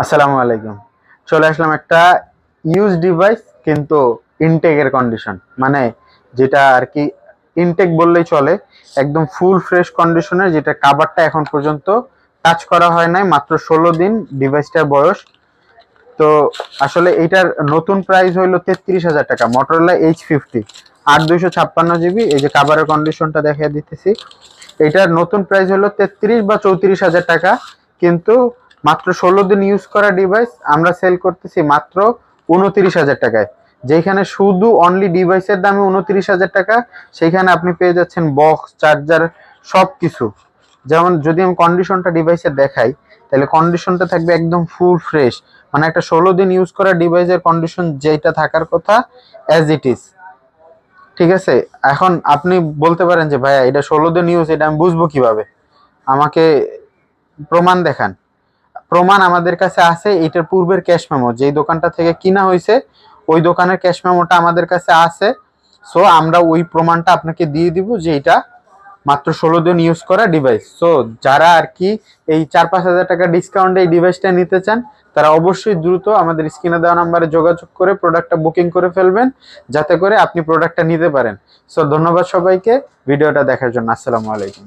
আসসালামু আলাইকুম। চলে আসলাম একটা ইউজ ডিভাইস, কিন্তু ইনটেকের কন্ডিশন, মানে যেটা আর কি ইনটেক বললেই চলে, একদম ফুল ফ্রেশ কন্ডিশনের, যেটা কাভারটা এখন পর্যন্ত টাচ করা হয় নাই, মাত্র 16 দিন ডিভাইসটার বয়স। তো আসলে এটার নতুন প্রাইস হইলো 33,000 টাকা, মোটরোলা H50 8 256 GB। এই যে কাভারের কন্ডিশনটা দেখিয়ে দিতেছি, এটার নতুন প্রাইস হলো 33 বা 34,000 টাকা, কিন্তু মাত্র 16 দিন ইউজ করা ডিভাইস আমরা সেল করতেছি মাত্র 29,000 টাকায়। যেখানে শুধু অনলি ডিভাইসের দামে 29,000 টাকা, সেখানে আপনি পেয়ে যাচ্ছেন বক্স, চার্জার, সব কিছু। যেমন যদি আমি কন্ডিশনটা ডিভাইসের দেখাই, তাহলে কন্ডিশনটা থাকবে একদম ফুল ফ্রেশ, মানে একটা 16 দিন ইউজ করা ডিভাইসের কন্ডিশন যেটা থাকার কথা অ্যাজ ইট ইজ। ঠিক আছে, এখন আপনি বলতে পারেন যে ভাইয়া এটা 16 দিন ইউজ, এটা আমি বুঝবো কিভাবে, আমাকে প্রমাণ দেখান। প্রমাণ আমাদের কাছে আছে, এটার পূর্বের ক্যাশ মেমো যেই দোকানটা থেকে কিনা হয়েছে, ওই দোকানের ক্যাশ মেমোটা আমাদের কাছে আছে। সো আমরা ওই প্রমাণটা আপনাকে দিয়ে দিব যে এটা মাত্র 16 দিন ইউজ করা ডিভাইস। সো যারা আর কি এই 4-5 হাজার টাকা ডিসকাউন্টে এই ডিভাইসটা নিতে চান, তারা অবশ্যই দ্রুত আমাদের স্ক্রিনে দেওয়া নাম্বারে যোগাযোগ করে প্রোডাক্টটা বুকিং করে ফেলবেন, যাতে করে আপনি প্রোডাক্টটা নিতে পারেন। সো ধন্যবাদ সবাইকে ভিডিওটা দেখার জন্য। আসসালামু আলাইকুম।